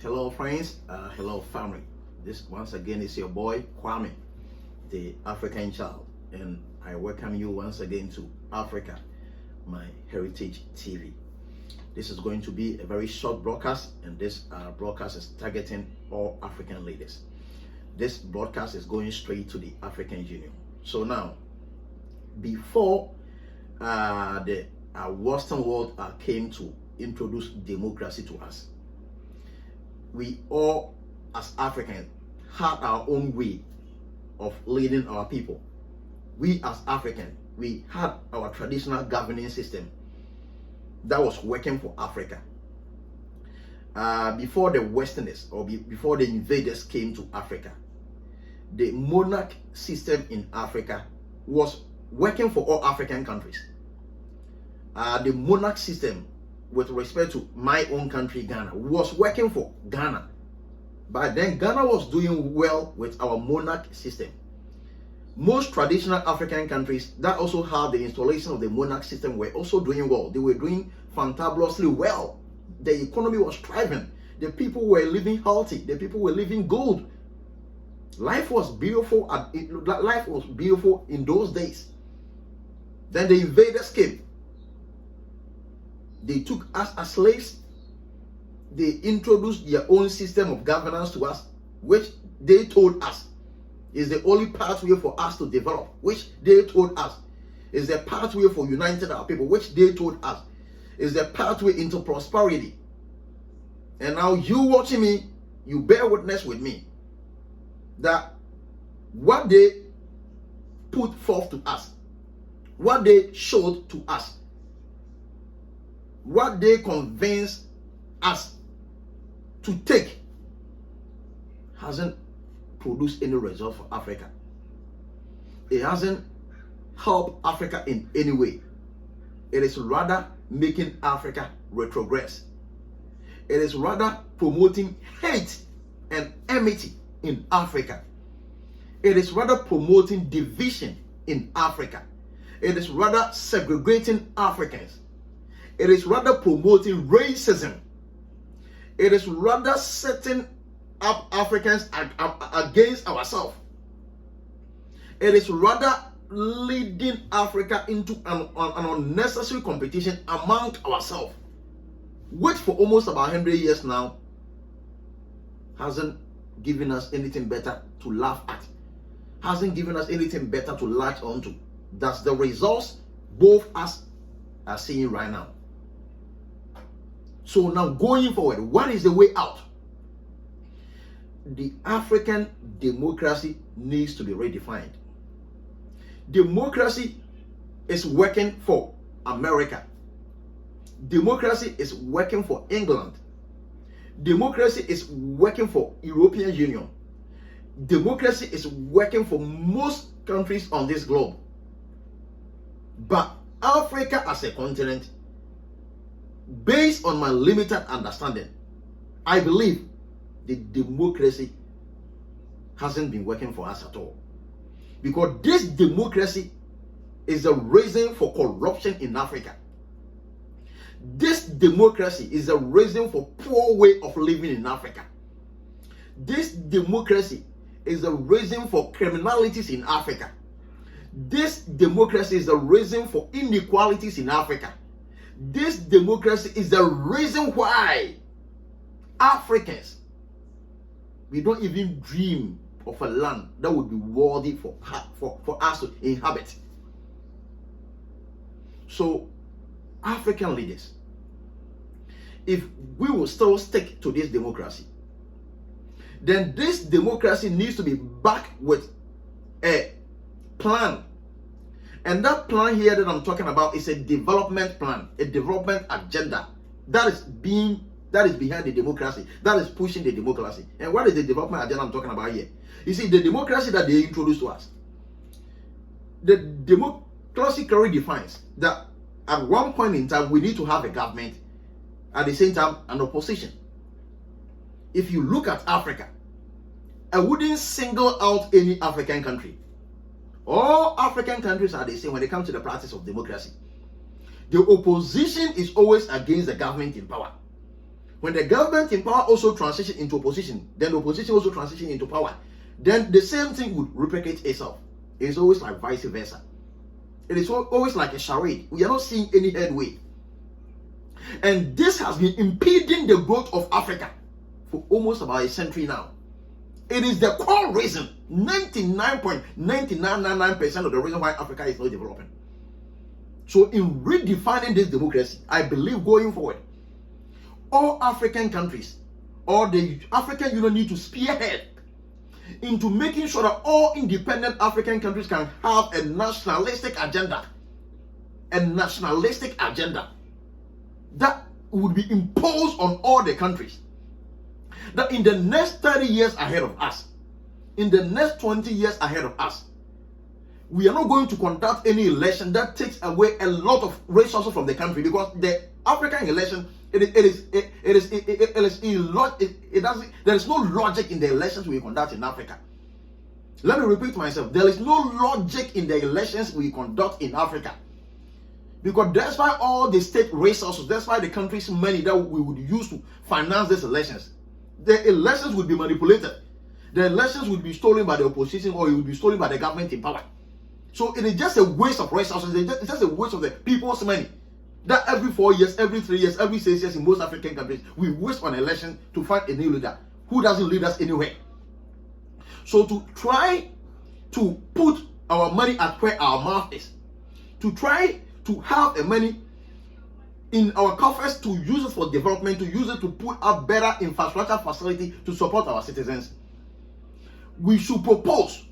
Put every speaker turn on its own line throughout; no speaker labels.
Hello friends, hello family. This once again is your boy Kwame, the African child, and I welcome you once again to Africa, my heritage TV. This is going to be a very short broadcast, and this broadcast is targeting all African leaders. This broadcast is going straight to the African Union. So now, before the Western world came to introduce democracy to us, we all as Africans had our own way of leading our people. We as Africans, we had our traditional governing system that was working for Africa. Before the Westerners or before the invaders came to Africa, the monarch system in Africa was working for all African countries. The monarch system, with respect to my own country, Ghana, was working for Ghana. But then Ghana was doing well with our monarch system. Most traditional African countries that also had the installation of the monarch system were also doing well. They were doing fantabulously well. The economy was thriving. The people were living healthy. The people were living good. Life was beautiful. Life was beautiful in those days. Then the invaders came. They took us as slaves. They introduced their own system of governance to us, which they told us is the only pathway for us to develop, which they told us is the pathway for uniting our people, which they told us is the pathway into prosperity. And now you watching me, you bear witness with me that what they put forth to us, what they showed to us, what they convinced us to take hasn't produced any result for Africa. It hasn't helped Africa in any way. It is rather making Africa retrogress. It is rather promoting hate and enmity in Africa. It is rather promoting division in Africa. It is rather segregating Africans. It is rather promoting racism. It is rather setting up Africans against ourselves. It is rather leading Africa into an unnecessary competition among ourselves, which for almost about 100 years now hasn't given us anything better to laugh at, hasn't given us anything better to latch onto. That's the results both us are seeing right now. So now going forward, what is the way out? The African democracy needs to be redefined. Democracy is working for America. Democracy is working for England. Democracy is working for European Union. Democracy is working for most countries on this globe. But Africa as a continent, based on my limited understanding, I believe the democracy hasn't been working for us at all. Because this democracy is the reason for corruption in Africa. This democracy is the reason for poor way of living in Africa. This democracy is the reason for criminalities in Africa. This democracy is the reason for inequalities in Africa. This democracy is the reason why Africans, we don't even dream of a land that would be worthy for us to inhabit. So, African leaders, if we will still stick to this democracy, then this democracy needs to be backed with a plan. And that plan here that I'm talking about is a development plan, a development agenda that is behind the democracy, that is pushing the democracy. And what is the development agenda I'm talking about here? You see, the democracy that they introduced to us, the democracy clearly defines that at one point in time we need to have a government, at the same time an opposition. If you look at Africa, I wouldn't single out any African country. All African countries are the same when it comes to the practice of democracy. The opposition is always against the government in power. When the government in power also transition into opposition, then the opposition also transition into power. Then the same thing would replicate itself. It's always like vice versa. It is always like a charade. We are not seeing any headway. And this has been impeding the growth of Africa for almost about a century now. It is the core reason, 99.9999% of the reason why Africa is not developing. So in redefining this democracy, I believe going forward, all African countries or the African Union need to spearhead into making sure that all independent African countries can have a nationalistic agenda. A nationalistic agenda that would be imposed on all the countries. That in the next 30 years ahead of us, in the next 20 years ahead of us, we are not going to conduct any election that takes away a lot of resources from the country, because the African election, there is no logic in the elections we conduct in Africa. Let me repeat myself. There is no logic in the elections we conduct in Africa. Because that's why all the state resources, that's why the country's money that we would use to finance these elections, the elections would be manipulated. The elections would be stolen by the opposition, or it would be stolen by the government in power. So it is just a waste of resources. It's just a waste of the people's money. That every 4 years, every 3 years, every 6 years in most African countries, we waste on election to find a new leader who doesn't lead us anywhere. So to try to put our money at where our mouth is, to try to have the money in our coffers, to use it for development, to use it to put up better infrastructure facility to support our citizens, we should propose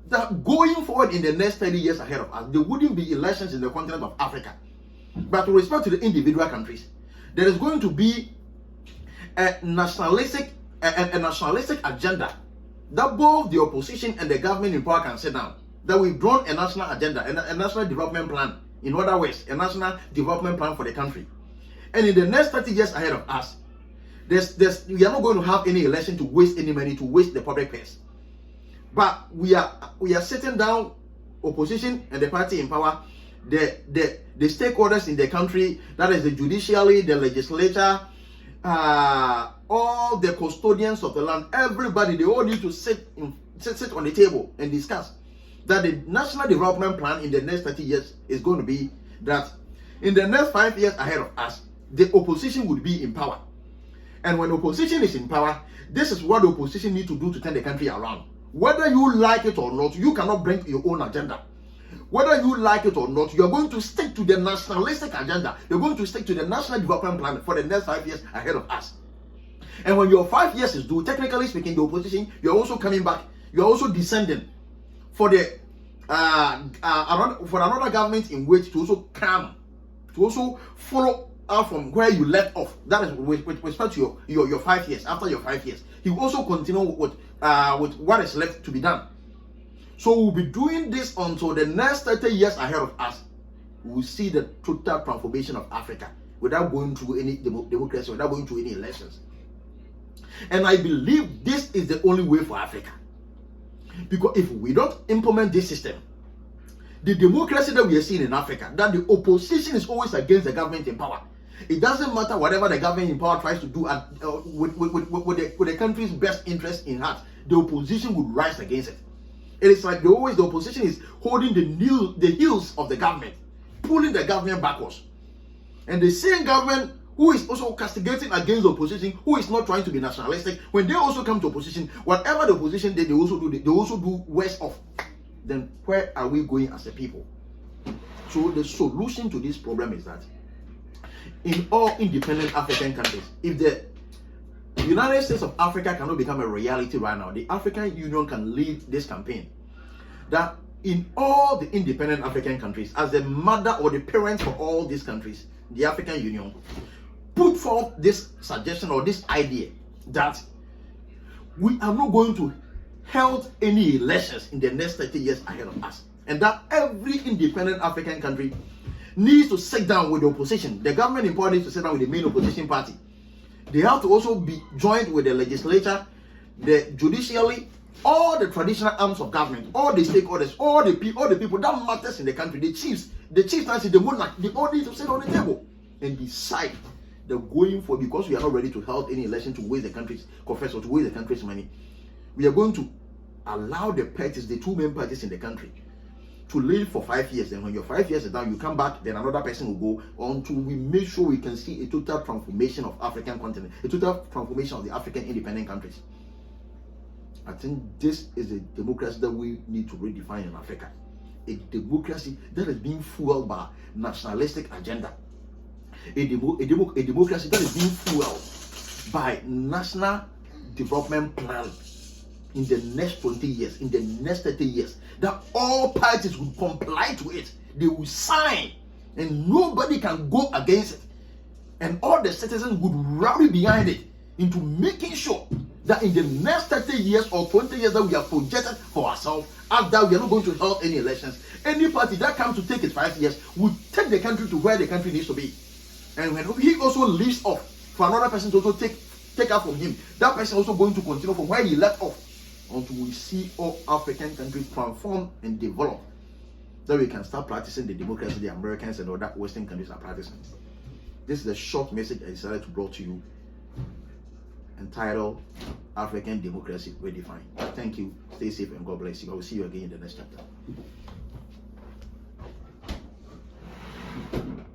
that going forward in the next 30 years ahead of us, there wouldn't be elections in the continent of Africa. But with respect to the individual countries, there is going to be a nationalistic agenda that both the opposition and the government in power can sit down. That we've drawn a national agenda, a national development plan. In other words, a national development plan for the country. And in the next 30 years ahead of us, we are not going to have any election to waste any money, to waste the public purse. But we are sitting down, opposition and the party in power, the stakeholders in the country, that is the judiciary, the legislature, all the custodians of the land, everybody, they all need to sit on the table and discuss that the national development plan in the next 30 years is going to be that in the next 5 years ahead of us, the opposition would be in power. And when opposition is in power, this is what the opposition need to do to turn the country around. Whether you like it or not, you cannot bring your own agenda. Whether you like it or not, you are going to stick to the nationalistic agenda. You're going to stick to the national development plan for the next 5 years ahead of us. And when your 5 years is due, technically speaking, the opposition, you're also coming back. You're also descending for the for another government in which to also come, to also follow out from where you left off. That is with respect to your 5 years. After your 5 years, he will also continue with what is left to be done. So we'll be doing this until the next 30 years ahead of us. We'll see the total transformation of Africa without going through any democracy, without going through any elections. And I believe this is the only way for Africa. Because if we don't implement this system, the democracy that we are seeing in Africa, that the opposition is always against the government in power. It doesn't matter whatever the government in power tries to do with the country's best interest in heart, the opposition would rise against it. It is like the opposition is holding the heels of the government, pulling the government backwards. And the same government who is also castigating against the opposition, who is not trying to be nationalistic, when they also come to opposition, whatever the opposition did, they also do worse off. Then where are we going as a people? So the solution to this problem is that in all independent African countries, if the United States of Africa cannot become a reality right now, the African Union can lead this campaign. That in all the independent African countries, as the mother or the parent for all these countries, the African Union put forth this suggestion or this idea that we are not going to hold any elections in the next 30 years ahead of us, and that every independent African country needs to sit down with the opposition. The government in power needs to sit down with the main opposition party. They have to also be joined with the legislature, the judiciary, all the traditional arms of government, all the stakeholders, all the people that matters in the country, the chiefs, the monarch, they all need to sit on the table and decide the going for, because we are not ready to hold any election to waste the country's coffers or to waste the country's money, we are going to allow the parties, the two main parties in the country, to live for 5 years. Then when your 5 years is done, you come back, then another person will go, until we make sure we can see a total transformation of African continent, a total transformation of the African independent countries. I think this is a democracy that we need to redefine in Africa. A democracy that is being fueled by nationalistic agenda. A democracy that is being fueled by national development plan in the next 20 years, in the next 30 years, that all parties will comply to it. They will sign, and nobody can go against it. And all the citizens would rally behind it, into making sure that in the next 30 years or 20 years that we have projected for ourselves, after we are not going to hold any elections, any party that comes to take its 5 years will take the country to where the country needs to be. And when he also leaves off for another person to also take out from him, that person also going to continue from where he left off, until we see all African countries transform and develop, that we can start practicing the democracy the Americans and other Western countries are practicing. This is a short message I decided to bring to you, entitled African Democracy Redefined. Thank you. Stay safe and God bless you. I will see you again in the next chapter.